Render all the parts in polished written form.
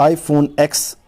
iPhone X,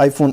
iPhone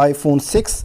iPhone 6,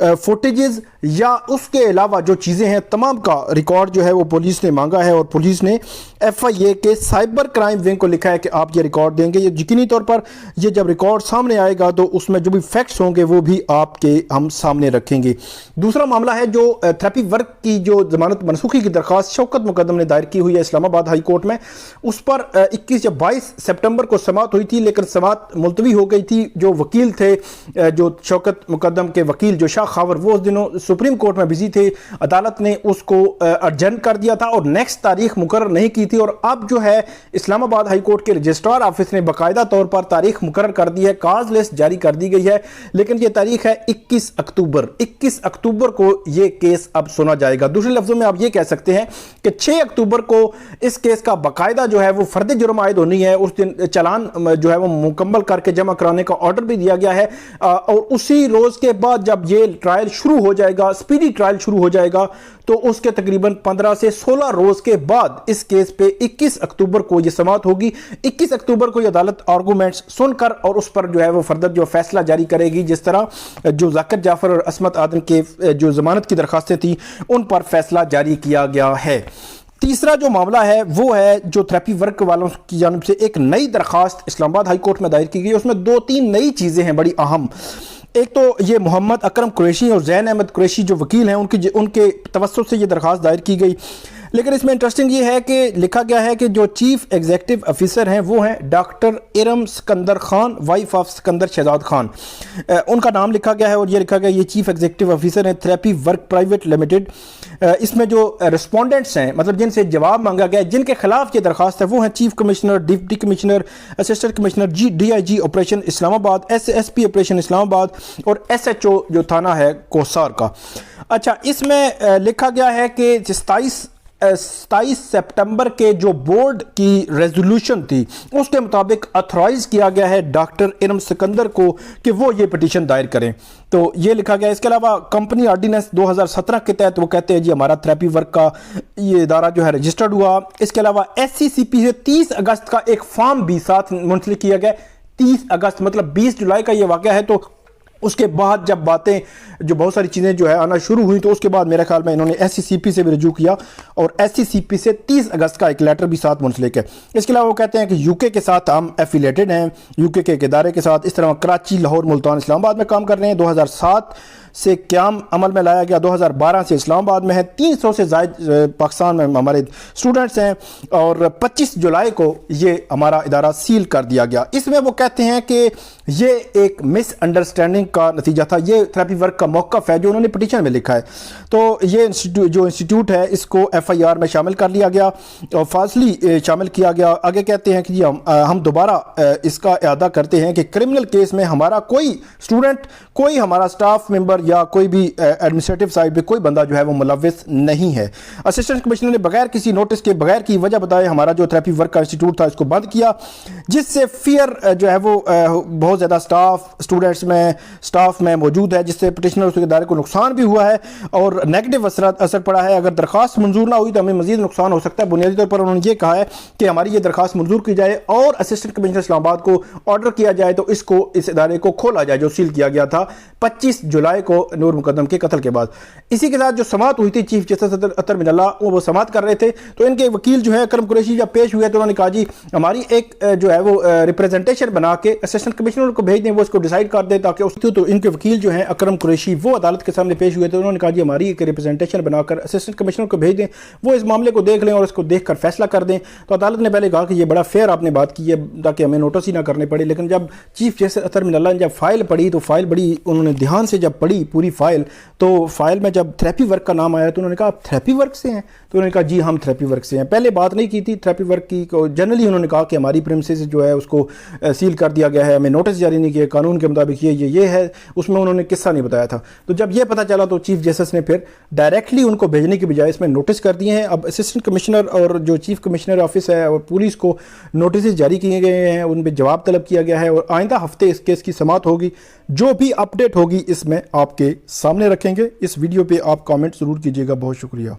footages یا اس کے علاوہ جو چیزیں ہیں تمام کا ریکارڈ جو ہے وہ پولیس نے مانگا ہے، اور پولیس نے ایف آئی اے کے سائبر کرائم ونگ کو لکھا ہے کہ آپ یہ ریکارڈ دیں گے۔ یہ یقینی طور پر یہ جب ریکارڈ سامنے آئے گا تو اس میں جو بھی فیکٹس ہوں گے وہ بھی آپ کے ہم سامنے رکھیں گے۔ دوسرا معاملہ ہے جو تھراپی ورک کی جو ضمانت منسوخی کی درخواست شوکت مقدم نے دائر کی ہوئی ہے اسلام آباد ہائی کورٹ میں، اس پر 21 یا 22 سپٹمبر کو سماعت ہوئی تھی، لیکن سماعت ملتوی ہو گئی تھی۔ جو وکیل تھے، جو شوکت مقدم کے وکیل جو شاہ خاور، وہ اس دنوں سپریم کورٹ میں بزی تھے، عدالت نے اس کو ارجنٹ کر دیا تھا اور نیکسٹ تاریخ مقرر نہیں کی تھی، اور اب جو ہے اسلام آباد ہائی کورٹ کے رجسٹرار آفس نے باقاعدہ طور پر تاریخ مقرر کر دی ہے، کاز لسٹ جاری کر دی گئی ہے، لیکن یہ تاریخ ہے 21 اکتوبر۔ 21 اکتوبر کو یہ کیس اب سنا جائے گا۔ دوسرے لفظوں میں آپ یہ کہہ سکتے ہیں کہ 6 اکتوبر کو اس کیس کا باقاعدہ جو ہے وہ فرد جرم عائد ہونی ہے، اس دن چالان جو ہے وہ مکمل کر کے جمع کرانے کا آرڈر بھی دیا گیا ہے، اور اسی روز کے بعد جب یہ ٹرائل شروع ہو جائے گا، سپیڈی ٹرائل شروع ہو جائے گا، تو اس کے تقریباً 15 سے 16 روز کے بعد اس کیس پہ 21 اکتوبر کو یہ سماعت ہوگی۔ 21 اکتوبر کو یہ عدالت آرگومنٹس سن کر اور اس پر جو ہے وہ فردر جو فیصلہ جاری کرے گی، جس طرح جو ذاکر جعفر اور عصمت عادل کے جو ضمانت کی درخواستیں تھیں ان پر فیصلہ جاری کیا گیا ہے۔ تیسرا جو معاملہ ہے وہ ہے جو تھراپی ورک والوں کی جانب سے ایک نئی درخواست اسلام آباد ہائی کورٹ میں دائر کی گئی، اس میں 2-3 نئی چیزیں ہیں بڑی اہم۔ ایک تو یہ محمد اکرم قریشی اور زین احمد قریشی جو وکیل ہیں ان کے توسط سے یہ درخواست دائر کی گئی، لیکن اس میں انٹرسٹنگ یہ ہے کہ لکھا گیا ہے کہ جو چیف ایگزیکٹو افیسر ہیں وہ ہیں doctor Iram Sikandar Khan, wife of Sikandar Shahzad Khan, ان کا نام لکھا گیا ہے، اور یہ لکھا گیا یہ چیف ایگزیکٹو افیسر ہیں تھراپی ورک پرائیویٹ لمیٹڈ۔ اس میں جو رسپونڈنٹس ہیں، مطلب جن سے جواب مانگا گیا ہے، جن کے خلاف یہ درخواست ہے، وہ ہیں chief commissioner, deputy commissioner, assistant commissioner, D I G operation Islamabad, S P operation اسلام آباد، اور ایس ایچ او جو تھانہ ہے کوسار کا۔ اچھا، اس میں لکھا گیا ہے کہ 27 سپٹمبر کے جو بورڈ کی ریزولوشن تھی اس کے مطابق اتھرائز کیا گیا ہے ڈاکٹر ارم سکندر کو کہ وہ یہ پٹیشن دائر کریں، تو یہ لکھا گیا ہے۔ اس کے علاوہ کمپنی آرڈیننس 2017 کے تحت وہ کہتے ہیں جی ہمارا تھراپی ورک کا یہ ادارہ جو ہے رجسٹرڈ ہوا۔ اس کے علاوہ ایس سی سی پی سے 30 اگست کا ایک فارم بھی ساتھ منسلک کیا گیا۔ 30 اگست مطلب 20 جولائی کا یہ واقعہ ہے، تو اس کے بعد جب باتیں جو بہت ساری چیزیں جو ہے آنا شروع ہوئی تو اس کے بعد میرے خیال میں انہوں نے ایس سی سی پی سے بھی رجوع کیا، اور ایس سی سی پی سے 30 اگست کا ایک لیٹر بھی ساتھ منسلک ہے۔ اس کے علاوہ وہ کہتے ہیں کہ یو کے ساتھ ہم ایفیلیٹڈ ہیں، یو کے ایک ادارے کے ساتھ، اس طرح کراچی، لاہور، ملتان، اسلام آباد میں کام کر رہے ہیں۔ 2007 سے قیام عمل میں لایا گیا، 2012 سے اسلام آباد میں ہے، 300 سے زائد پاکستان میں ہمارے اسٹوڈنٹس ہیں، اور 25 جولائی کو یہ ہمارا ادارہ سیل کر دیا گیا۔ اس میں وہ کہتے ہیں کہ یہ ایک مس انڈرسٹینڈنگ کا نتیجہ تھا، یہ تھراپی ورک کا موقف ہے جو انہوں نے پٹیشن میں لکھا ہے، تو یہ جو انسٹیٹیوٹ ہے اس کو ایف آئی آر میں شامل کر لیا گیا اور فاصلی شامل کیا گیا۔ آگے کہتے ہیں کہ جی ہم دوبارہ اس کا اعادہ کرتے ہیں کہ کرمنل کیس میں ہمارا کوئی اسٹوڈنٹ، کوئی ہمارا سٹاف ممبر یا کوئی بھی ایڈمنسٹریٹو سائڈ پہ کوئی بندہ جو ہے وہ ملوث نہیں ہے۔ اسسٹنٹ کمشنر نے بغیر کسی نوٹس کے، بغیر کی وجہ بتائے ہمارا جو تھراپی ورک کا انسٹیٹیوٹ تھا اس کو بند کیا، جس سے فیئر جو ہے وہ بہت زیادہ سٹاف میں موجود ہے، جس سے پٹیشنر اس ادارے کو نقصان بھی ہوا ہے اور نیگیٹو اثر پڑا ہے۔ اگر درخواست منظور نہ ہوئی تو ہمیں مزید نقصان ہو سکتا ہے۔ بنیادی طور پر انہوں نے یہ کہا ہے کہ ہماری یہ درخواست منظور کی جائے اور اسسٹنٹ کمشنر اسلام آباد کو آرڈر کیا جائے تو اس ادارے کو کھولا جائے جو سیل کیا گیا تھا 25 جولائی کو نور مقدم کے قتل کے بعد۔ اسی کے ساتھ جو سماعت ہوئی تھی، چیف جسٹس اطہر من اللہ وہ سماعت کر رہے تھے، تو ان کے وکیل جو ہے اکرم قریشی جب پیش ہوئے تو انہوں نے کہا جی ہماری ایک جو ہے وہ ریپریزنٹیشن بنا کے اسسٹنٹ کمشنر کو بھیج دیں، وہ اس کو ڈیسائیڈ کر دیں تاکہ تو ان کے وکیل جو ہیں اکرم قریشی وہ عدالت کے سامنے پیش ہوئے تو انہوں نے کہا جی ہماری ایک ریپریزنٹیشن بنا کر اسسٹنٹ کمشنر کو بھیج دیں، وہ اس معاملے کو دیکھ لیں اور اس کو دیکھ کر فیصلہ کر دیں۔ تو عدالت نے پہلے کہا کہ یہ بڑا فیئر آپ نے بات کی ہے تاکہ ہمیں نوٹس ہی نہ کرنے پڑے، لیکن جب چیف جسٹس اطہر من اللہ نے جب فائل پڑھی تو فائل بڑی انہوں نے دھیان سے جب پڑھی پوری فائل، تو فائل میں جب تھراپی ورک کا نام آیا تو انہوں نے کہا آپ تھراپی ورک سے ہیں؟ تو انہوں نے کہا جی ہم تھراپی ورک سے ہیں۔ پہلے بات نہیں کی تھی تھراپی ورک کی، جنرلی انہوں نے کہا کہ ہماری پریمسز جو ہے اس کو سیل کر دیا گیا ہے، ہمیں نوٹس جاری نہیں کیا، قانون کے مطابق یہ ہے، اس میں انہوں نے قصہ نہیں بتایا تھا۔ تو جب یہ پتہ چلا تو چیف جسٹس نے پھر ڈائریکٹلی ان کو بھیجنے کی بجائے اس میں نوٹس کر دیے ہیں۔ اب اسسٹنٹ کمشنر اور جو چیف کمشنر آفس ہے اور پولیس کو نوٹسز جاری کیے گئے ہیں، ان پہ جواب طلب کیا گیا ہے، اور آئندہ ہفتے اس کیس کی سماعت ہوگی، جو بھی اپڈیٹ ہوگی اس میں آپ کے سامنے رکھیں گے۔ اس ویڈیو پہ آپ کامنٹ ضرور کیجیے گا۔ بہت شکریہ۔